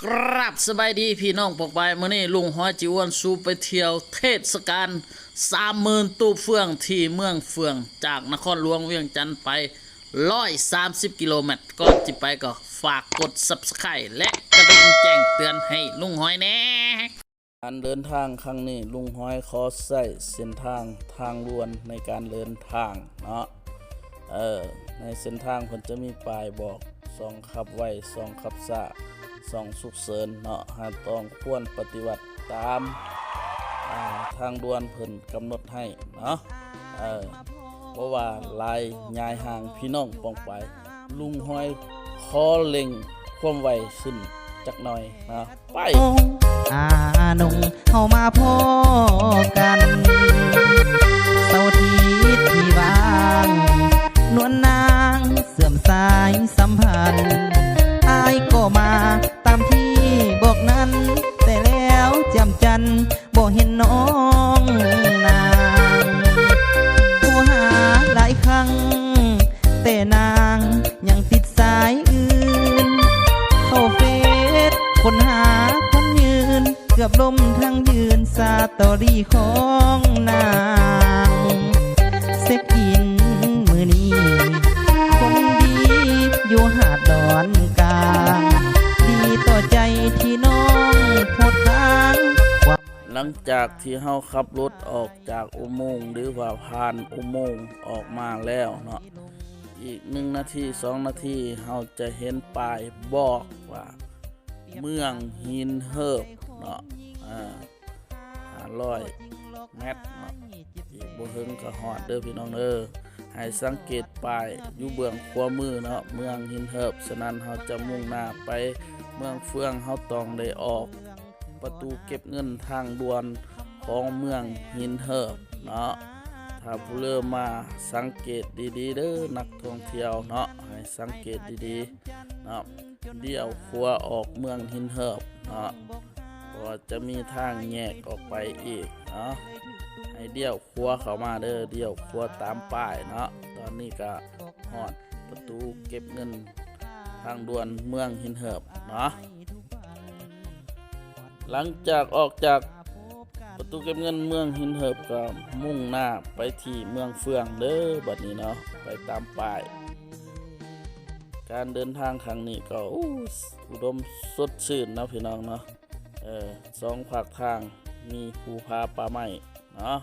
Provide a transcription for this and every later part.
กราบสบายดีพี่น้องปกไปมื้อนี้ลุงหัวจิอ้วนสูไปเที่ยวเทศกาล30,000ตู้เฟืองที่เมืองเฟืองจากนครหลวงเวียงจันทน์ไป130กิโลเมตรก่อนที่ไปก็ฝากกด Subscribe และกระดิ่งแจ้งเตือนให้ลุงหอยแน่การเดินทางครั้งนี้ลุงหอยขอใช้เส้นทางด่วนในการเดินทางเนาะในเส้นทางเพิ่นจะมีป้ายบอก2ขับไว2ขับช้า2สุกเสริญเนาะหาต้องควรปฏิบัติตามทางด่วนเพิ่นกำหนดให้เนาะเพราะว่าลายยายห่างพี่น้องปองไปลุงหอยขอเล็งความไวขึ้นจักหน่อยนะไปนงเฮามาพอกันเสาร์อาทิตย์ที่ว่างนวลนางเสื่อมสายสัมพันธ์อายก็มาตามที่บอกนั้นแต่แล้วจำจันบ่เห็นน้องนางโทรหาหลายครั้งแต่นางยังติดสายอื่นเข้าเฟซคนหาคนยืนเกือบล้มทั้งยืนสตอรี่ของนางเซ็กอินมือนี้คนดีอยู่หาดดอนกาดีต่อใจที่น้องโพดค้างหลังจากที่เฮาขับรถออกจากอุโมงค์หรือว่าผ่านอุโมงค์ออกมาแล้วเนาะอีก1 นาที2 นาทีเฮาจะเห็นป้ายบอกว่าเมืองหินเฮิบเนาะ500 เมตรเนาะอีกบ่ถึงก็ฮอดเด้อพี่น้องให้สังเกตป้ายอยู่เบื้องขวามือเนาะเมืองหินเฮิบฉะนั้นเฮาจะมุ่งหน้าไปเมืองเฟืองเฮาต้องได้ออกประตูเก็บเงินทางด่วนของเมืองหินเฮิบเนาะถ้าผู้เริ่มมาสังเกตดีๆเด้อนักท่องเที่ยวเนาะให้สังเกตดีๆเนาะเดี๋ยวขวาออกเมืองหินเฮิบเนาะก็จะมีทางแยกออกไปอีกเนาะให้เดี๋ยวขวาเข้ามาเด้อเดี๋ยวขวาตามป้ายเนาะตอนนี้ก็ฮอดประตูเก็บเงินทางด่วนเมืองหินเฮิบเนาะหลังจากออกจากประตูเก็บเงินเมืองหินเหิบก็มุ่งหน้าไปที่เมืองเฟืองเด้อบัดนี้เนาะไปตามป้ายการเดินทางครั้งนี้ก็อุดมสดชื่นนะพี่น้องเนาะ2 ภาคทางมีภูผาป่าไม้เนาะ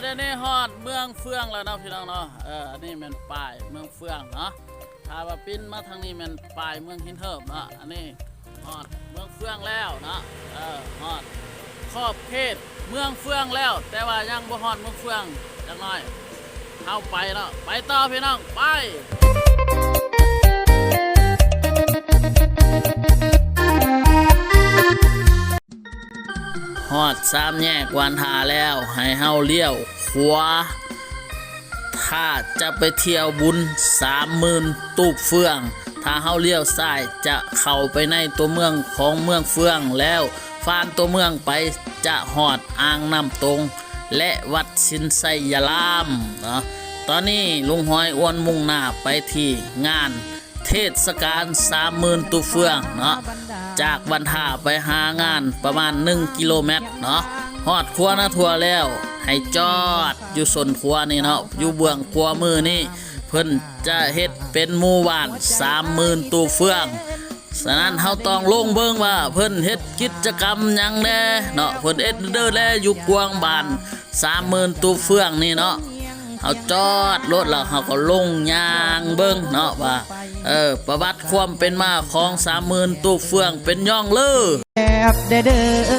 เดี๋ยวนี้ฮอดเมืองเฟืองแล้วเนาะพี่น้องเนาะอันนี้เป็นป้ายเมืองเฟืองเนาะถ้าว่าปิ้นมาทางนี้เป็นป้ายเมืองหินเหิบเนาะอันนี้ฮอดเมืองเฟืองแล้วเนาะฮอดขอบเขตเมืองเฟืองแล้วแต่ว่ายังบ่ฮอดเมืองเฟืองจักหน่อยเข้าไปเนาะไปต่อพี่น้องไปฮอด3 แยกวานทาแล้วให้เฮาเลี้ยวขวาถ้าจะไปเที่ยวบุญ30,000ตูบเฟืองถ้าเฮาเลี้ยวซ้ายจะเข้าไปในตัวเมืองของเมืองเฟืองแล้วผ่านตัวเมืองไปจะฮอดอ่างน้ำตงและวัดสินไสยารามเนาะตอนนี้ลุงหอยอ้วนมุ่งหน้าไปที่งานเทศกาล30,000ตูบเฟืองเนาะจากบรรทาไปหางานประมาณ1 กิโลเมตรเนาะฮอดครัวนาทัวแล้วให้จอดอยู่ส่วนครัวนี่เนาะอยู่เบื้องขวามือนี่เพิ่นจะเฮ็ดเป็นหมู่บ้าน30,000ตู้เฟืองฉะนั้นเฮาต้องลงเบิ่งว่าเพิ่นเฮ็ดกิจกรรมหยังแน่เนาะเพิ่นเอ็ดเด้อแลอยู่กวางบ้าน30,000ตู้เฟืองนี่เนาะเฮาจอดรถแล้วเฮาก็ลงย่างเบิ่งเนาะว่าประวัติความเป็นมาของ30,000ตู้เฟืองเป็นย่องลือแอบเด้อ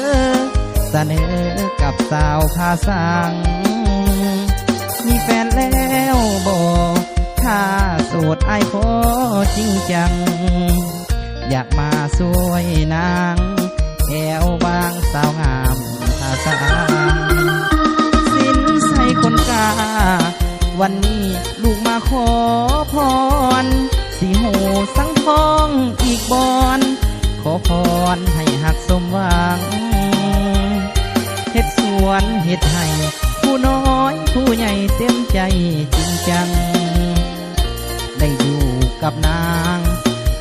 เสนอกับสาวพาสังมีแฟนแล้วบอกถ้าโสดไอ้ขอจริงจังอยากมาสวยนางแอวบางสาวงามพาสังสินใส่คนกาวันนี้ลูกมาขอพรสีหูสังทองอีกบอนขอพรให้หักสมหวังเฮ็ดสวนเฮ็ดให้ผู้น้อยผู้ใหญ่เต็มใจจริงจังได้อยู่กับ นาง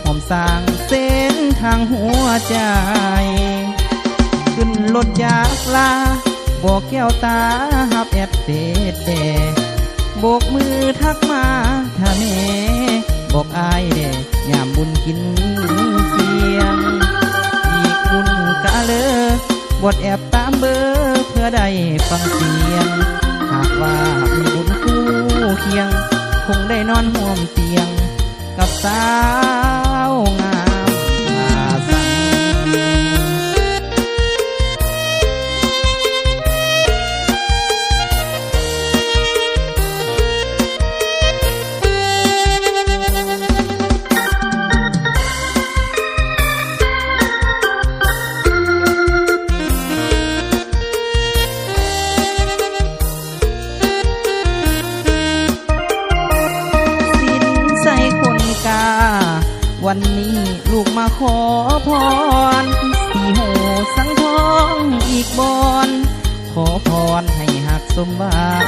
ผมสร้างเส้นทางหัวใจ ขึ้นรถยากลาบอกแก้วตาหับแอบเตดเดโบกมือทักมาถ้าแม่บอกอายเดยามบุญกินเสียงอีกบุญกะบดแอบตามเบอร์เพื่อได้ฟังเสียง หากว่ามีบุญคู่เคียง คงได้นอนห่วมเตียง กับสาวงามมาสัง วันนี้ลูกมาขอพรสีโหสังทองอีกบอนขอพรให้หักสมบัง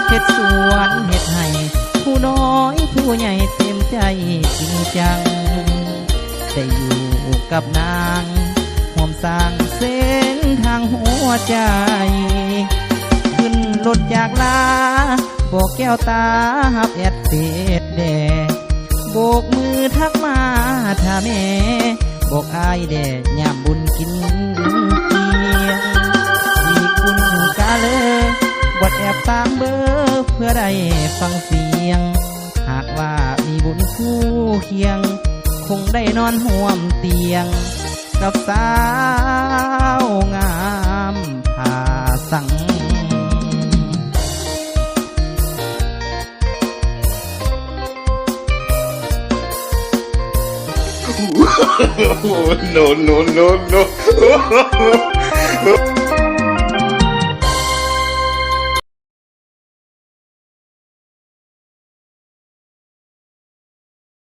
เฮ็ดสวนเฮ็ดให้ผู้น้อยผู้ใหญ่เต็มใจจริงจังได้อยู่กับนางห่วมสร้างเส้นทางหัวใจ ขึ้นรถจากลาบอกแก้วตาหับแอดเศษแดโบกมือทักมาถ้าแม่บอกอายแด่ยามบุญกินเกียงอีกบุญกาเลยบดแอบตามเบอร์เพื่อได้ฟังเสียง หากว่ามีบุญคู่เคียง คงได้นอนห่วมเตียง กับสาวงามผ่าสังOh, no, no, no, no.